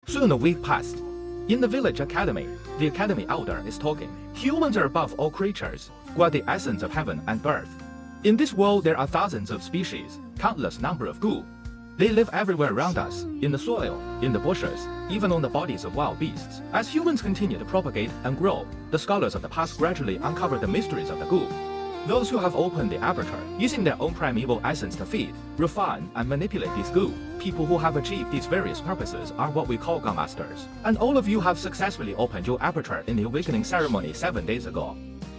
Soon a week passed. In the village academy, the academy elder is talking. Humans are above all creatures, Guare the essence of heaven and birth. In this world there are thousands of species, countless number of Gu. They live everywhere around us, in the soil, in the bushes, even on the bodies of wild beasts. As humans continue to propagate and grow, the scholars of the past gradually uncover the mysteries of the Gu. Those who have opened the aperture, using their own primeval essence to feed, refine, and manipulate these Gu, people who have achieved these various purposes are what we call GuMasters. And all of you have successfully opened your aperture in the awakening ceremony 7 days ago.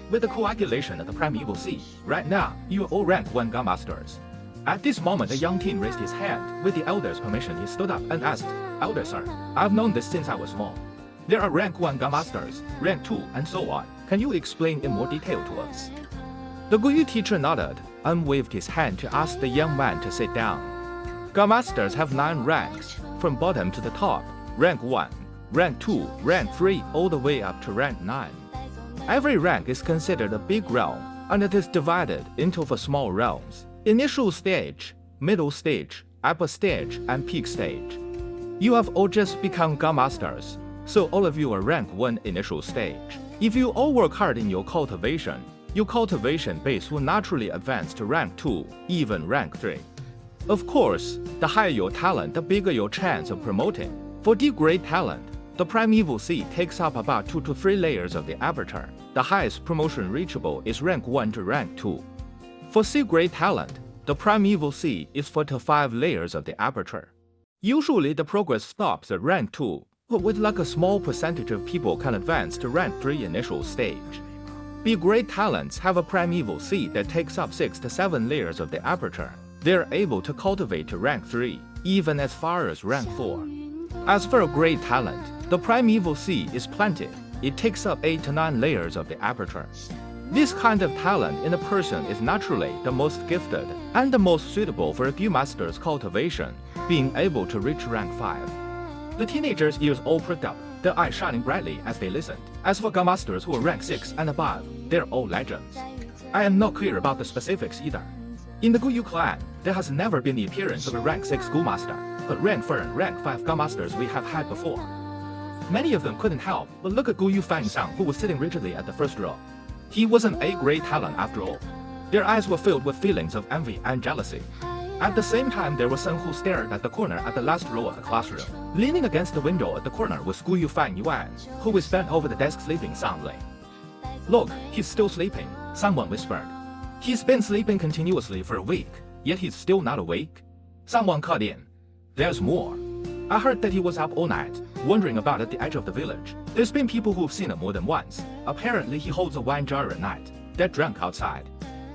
With the coagulation of the primeval seed, right now, you all rank 1 GuMasters. At this moment, a young teen raised his hand. With the elder's permission, he stood up and asked, "Elder sir, I've known this since I was small. There are rank 1 GuMasters, rank 2, and so on. Can you explain in more detail to us?" The Guyu teacher nodded and waved his hand to ask the young man to sit down. GuMasters have 9 ranks, from bottom to the top, rank 1, rank 2, rank 3, all the way up to rank 9. Every rank is considered a big realm, and it is divided into 4 small realms: initial stage, middle stage, upper stage, and peak stage. You have all just become GuMasters, so all of you are rank 1 initial stage. If you all work hard in your cultivation base will naturally advance to rank 2, even rank 3. Of course, the higher your talent, the bigger your chance of promoting. For deep grade talent, the primeval seed takes up about 2 to 3 layers of the aperture. The highest promotion reachable is rank 1 to rank 2. For C-grade talent, the primeval seed is 4 to 5 layers of the aperture. Usually the progress stops at rank 2, but with luck a small percentage of people can advance to rank 3 initial stage. B-grade talents have a primeval seed that takes up 6 to 7 layers of the aperture. They are able to cultivate to rank 3, even as far as rank 4. As for a grade talent, the primeval seed is planted. It takes up 8 to 9 layers of the aperture. This kind of talent in a person is naturally the most gifted and the most suitable for a GuMaster's cultivation, being able to reach rank 5. The teenagers' ears all pricked up, their eyes shining brightly as they listened. As for GuMasters who are rank 6 and above, they're all legends. I am not clear about the specifics either. In the Guyu clan, there has never been the appearance of a rank 6 GuMaster, but rank 4 and rank 5 GuMasters we have had before. Many of them couldn't help but look at Yue Fang who was sitting rigidly at the first row. He was an A-grade talent after all. Their eyes were filled with feelings of envy and jealousy. At the same time, there was Zhen who stared at the corner at the last row of the classroom. Leaning against the window at the corner was Yue Fang Yuan, who was bent over the desk sleeping soundly. "Look, he's still sleeping," someone whispered. "He's been sleeping continuously for a week, yet he's still not awake." Someone cut in. "There's more. I heard that he was up all night, wandering about at the edge of the village. There's been people who've seen him more than once. Apparently he holds a wine jar at night. They're drunk outside.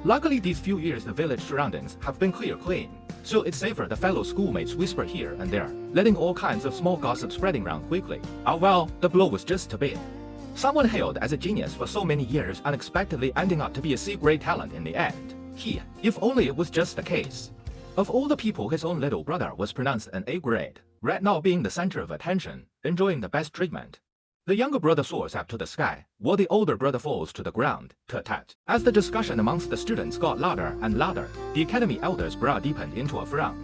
Luckily these few years the village surroundings have been clean, so it's safer the fellow schoolmates whisper here and there, letting all kinds of small gossip spreading around quickly. Oh well, the blow was just a bit." Someone hailed as a genius for so many years unexpectedly ending up to be a C-grade talent in the end. If only it was just the case. Of all the people, his own little brother was pronounced an A-grade, right now being the center of attention, enjoying the best treatment. The younger brother soars up to the sky, while the older brother falls to the ground, tut-tut. As the discussion amongst the students got louder and louder, the academy elder's brow deepened into a frown.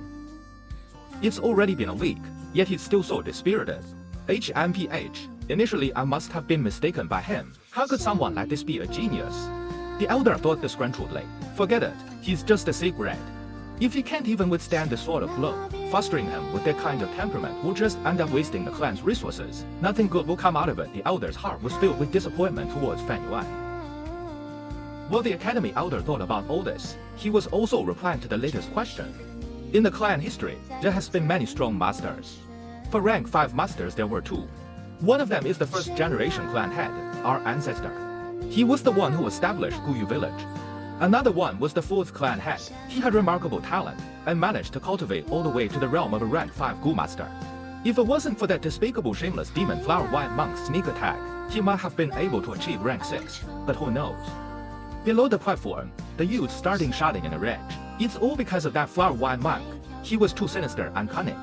It's already been a week, yet he's still so dispirited. HMPH. Initially I must have been mistaken by him. How could someone like this be a genius? The elder thought disgruntledly. Forget it, he's just a C-grade. If he can't even withstand this sort of blow, fostering him with that kind of temperament will just end up wasting the clan's resources. Nothing good will come out of it. The elder's heart was filled with disappointment towards Fang Yuan. While the academy elder thought about all this, he was also replying to the latest question. In the clan history, there has been many strong masters. For rank 5 masters there were 2. One of them is the first generation clan head, our ancestor. He was the one who established Guyu village. Another one was the 4th clan head. He had remarkable talent and managed to cultivate all the way to the realm of a rank 5 GuMaster. If it wasn't for that despicable shameless demon flower white monk's sneak attack, he might have been able to achieve rank 6, but who knows. Below the platform, the youth starting shouting in a rage. It's all because of that flower white monk. He was too sinister and cunning.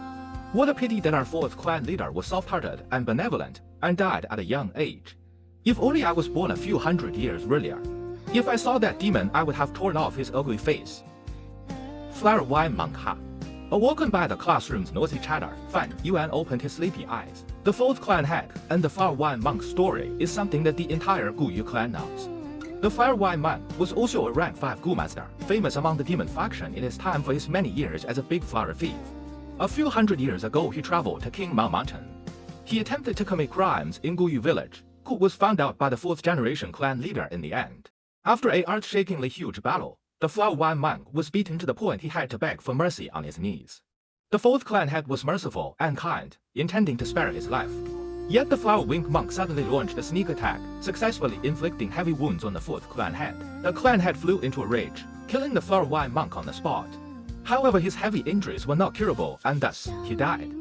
What a pity that our 4th clan leader was soft-hearted and benevolent and died at a young age. If only I was born a few hundred years earlier. If I saw that demon, I would have torn off his ugly face. Flower wine monk, ha. Awoken by the classroom's noisy chatter, Fan Yuan opened his sleepy eyes. The fourth clan head and the Fire Wine Monk's story is something that the entire Gu clan knows. The Fire Wine Monk was also a rank 5 GuMaster, famous among the demon faction in his time for his many years as a big flower thief. A few hundred years ago he traveled to King Mao Mountain. He attempted to commit crimes in Guyu village, who was found out by the 4th generation clan leader in the end. After a earth-shakingly huge battle, the Flower Wine Monk was beaten to the point he had to beg for mercy on his knees. The 4th clan head was merciful and kind, intending to spare his life. Yet the Flower Wing Monk suddenly launched a sneak attack, successfully inflicting heavy wounds on the 4th clan head. The clan head flew into a rage, killing the Flower Wine Monk on the spot. However, his heavy injuries were not curable, and thus, he died.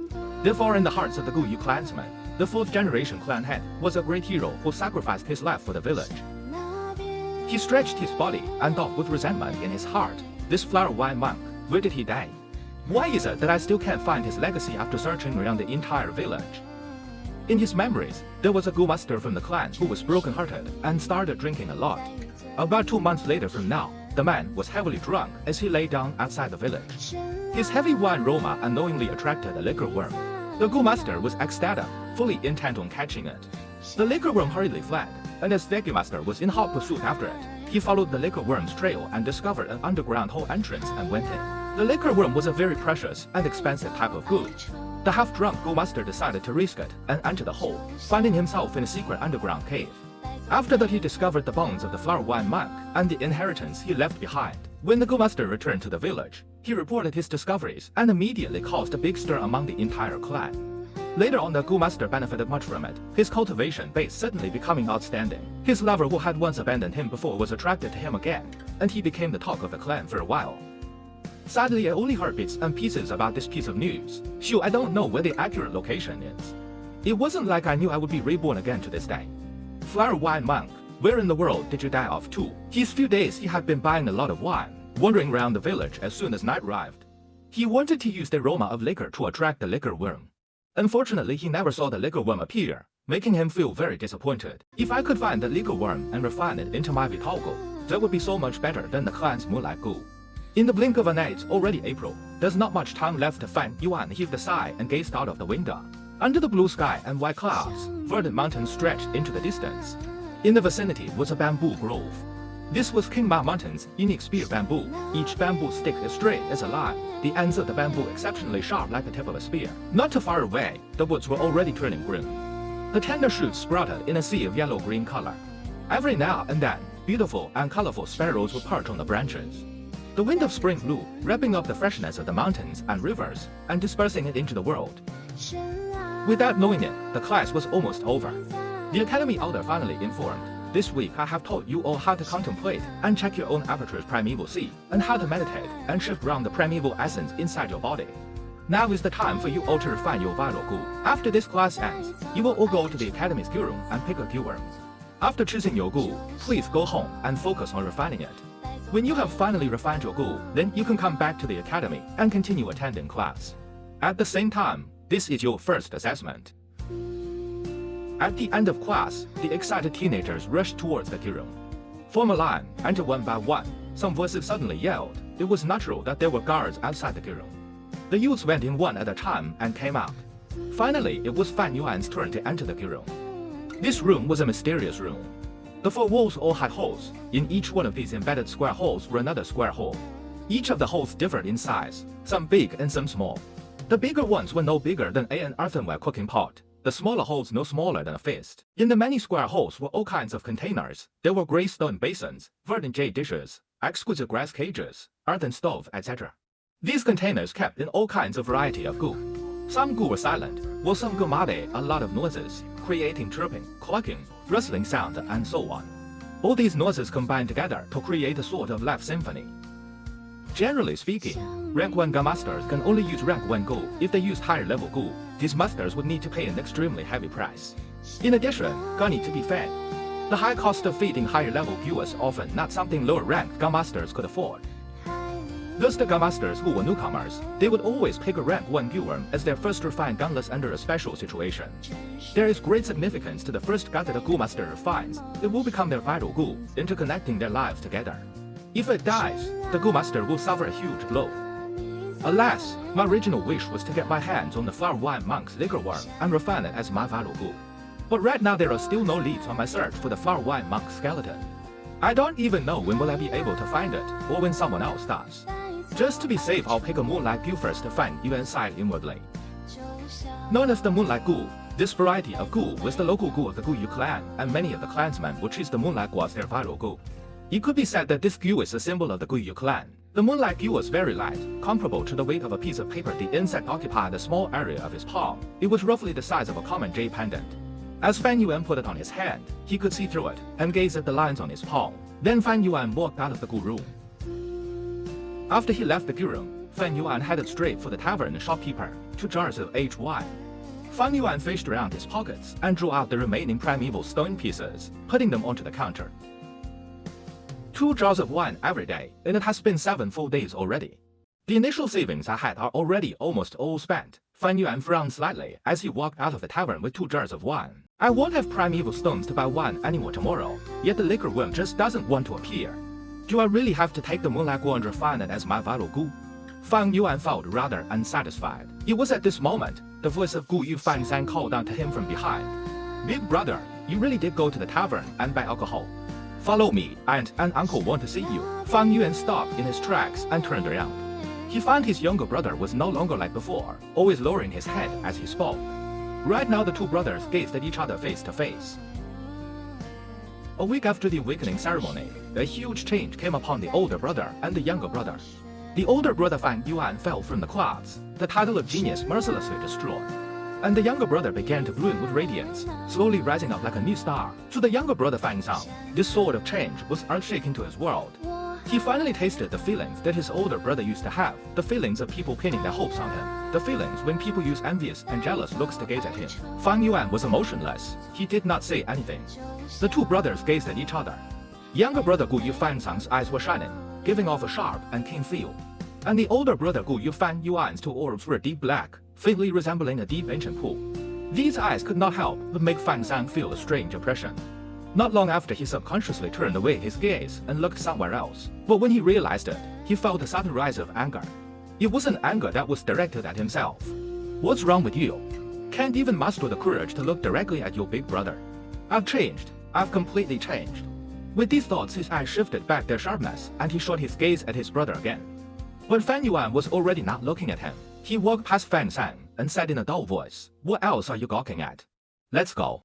Therefore, in the hearts of the Guyu clansmen, the 4th generation clan head was a great hero who sacrificed his life for the village. He stretched his body and thought with resentment in his heart, this Flower Wine Monk, where did he die? Why is it that I still can't find his legacy after searching around the entire village? In his memories, there was a GuMaster from the clan who was broken-hearted and started drinking a lot. About 2 months later from now, the man was heavily drunk as he lay down outside the village. His heavy wine aroma unknowingly attracted a liquor worm. The GuMaster was ecstatic, fully intent on catching it. The liquor worm hurriedly fled, and as the GuMaster was in hot pursuit after it, he followed the liquor worm's trail and discovered an underground hole entrance and went in. The liquor worm was a very precious and expensive type of good. The half-drunk GuMaster decided to risk it and enter the hole, finding himself in a secret underground cave. After that, he discovered the bones of the Flower Wine Monk and the inheritance he left behind. When the GuMaster returned to the village, he reported his discoveries and immediately caused a big stir among the entire clan. Later on, the GuMaster benefited much from it, his cultivation base suddenly becoming outstanding. His lover, who had once abandoned him before, was attracted to him again, and he became the talk of the clan for a while. Sadly, I only heard bits and pieces about this piece of news, so I don't know where the accurate location is. It wasn't like I knew I would be reborn again to this day. Flower Wine Monk, where in the world did you die of too? These few days he had been buying a lot of wine, wandering around the village as soon as night arrived. He wanted to use the aroma of liquor to attract the liquor worm. Unfortunately, he never saw the liquor worm appear, making him feel very disappointed. If I could find the liquor worm and refine it into my vital gu, that would be so much better than the clan's moonlight gu. In the blink of an eye, it's already April. There's not much time left to find. Yuan heaved a sigh and gazed out of the window. Under the blue sky and white clouds, verdant mountains stretched into the distance. In the vicinity was a bamboo grove. This was King Mao Mountain's unique spear bamboo. Each bamboo stick is straight as a line, the ends of the bamboo exceptionally sharp like the tip of a spear. Not too far away, the woods were already turning green. The tender shoots sprouted in a sea of yellow-green color. Every now and then, beautiful and colorful sparrows would perch on the branches. The wind of spring blew, wrapping up the freshness of the mountains and rivers and dispersing it into the world. Without knowing it, the class was almost over. The Academy elder finally informed, "This week I have taught you all how to contemplate and check your own aperture's primeval sea, and how to meditate and shift around the primeval essence inside your body. Now is the time for you all to refine your vital gu. After this class ends, you will all go to the Academy's Guroom and pick a Guroom. After choosing your gu, please go home and focus on refining it. When you have finally refined your gu, then you can come back to the Academy and continue attending class. At the same time, this is your first assessment." At the end of class, the excited teenagers rushed towards the Guroom. Form a line, enter one by one. Some voices suddenly yelled. It was natural that there were guards outside the Guroom. The youths went in one at a time and came out. Finally, it was Fan Yuan's turn to enter the Guroom. This room was a mysterious room. The 4 walls all had holes. In each one of these embedded square holes were another square hole. Each of the holes differed in size, some big and some small. The bigger ones were no bigger than an earthenware cooking pot. The smaller holes no smaller than a fist. In the many square holes were all kinds of containers. There were gray stone basins, verdant jade dishes, exquisite grass cages, earthen stove, etc. These containers kept in all kinds of variety of gu. Some gu were silent, while some gu made a lot of noises, creating chirping, clucking, rustling sound, and so on. All these noises combined together to create a sort of life symphony. Generally speaking, rank 1 GuMasters can only use rank 1 gu if they use higher level gu. These masters would need to pay an extremely heavy price. In addition, gu need to be fed. The high cost of feeding higher level gu was often not something lower ranked GuMasters could afford. Thus the GuMasters who were newcomers, they would always pick a rank 1 Guroom as their first refined gunless under a special situation. There is great significance to the first gut that a GuMaster refines. It will become their vital gu, interconnecting their lives together. If it dies, the GuMaster will suffer a huge blow. Alas, my original wish was to get my hands on the flower wine monk's liquor worm and refine it as my value Gu. But right now there are still no leads on my search for the flower wine monk's skeleton. I don't even know when will I be able to find it, or when someone else does. Just to be safe, I'll pick a moonlight Gu first to find Yuan side inwardly. Known as the moonlight Gu, this variety of Gu was the local Gu of the Guyu clan, and many of the clansmen would choose the moonlight Gu as their vital Gu. It could be said that this Gu is a symbol of the Guyu clan. The moonlight Gu was very light, comparable to the weight of a piece of paper. The insect occupied a small area of his palm. It was roughly the size of a common jade pendant. As Fan Yuan put it on his hand, he could see through it and gaze at the lines on his palm. Then Fan Yuan walked out of the Guroom. After he left the Guroom, Fan Yuan headed straight for the tavern shopkeeper, 2 jars of aged wine. Fan Yuan fished around his pockets and drew out the remaining primeval stone pieces, putting them onto the counter. 2 jars of wine every day, and it has been 7 full days already. The initial savings I had are already almost all spent. Fan Yuan frowned slightly as he walked out of the tavern with 2 jars of wine. I won't have primeval stones to buy wine anymore tomorrow, yet the liquor worm just doesn't want to appear. Do I really have to take the moonlight Gu and refine it as my vital Gu? Fan Yuan felt rather unsatisfied. It was at this moment, the voice of Gu Yue Fang called out to him from behind. Big brother, you really did go to the tavern and buy alcohol. Follow me, and an uncle want to see you. Fan Yuan stopped in his tracks and turned around. He found his younger brother was no longer like before, always lowering his head as he spoke. Right now the 2 brothers gazed at each other face to face. A week after the awakening ceremony, a huge change came upon the older brother and the younger brother. The older brother Fan Yuan fell from the clouds, the title of genius mercilessly destroyed. And the younger brother began to bloom with radiance, slowly rising up like a new star. To the younger brother Fan Zhang, this sword of change was earth-shaking to his world. He finally tasted the feelings that his older brother used to have, the feelings of people pinning their hopes on him, the feelings when people use envious and jealous looks to gaze at him. Fan Yuan was emotionless. He did not say anything. The 2 brothers gazed at each other. Younger brother Gu Yue Fang's eyes were shining, giving off a sharp and keen feel. And the older brother Gu Yue Fan Yuan's 2 orbs were deep black, faintly resembling a deep ancient pool. These eyes could not help but make Fan Zhang feel a strange impression. Not long after, he subconsciously turned away his gaze and looked somewhere else. But when he realized it, he felt a sudden rise of anger. It was an anger that was directed at himself. What's wrong with you? Can't even muster the courage to look directly at your big brother. I've changed. I've completely changed. With these thoughts, his eyes shifted back their sharpness, and he shot his gaze at his brother again. But Fan Yuan was already not looking at him. He walked past Fan Zhang and said in a dull voice, "What else are you gawking at? Let's go."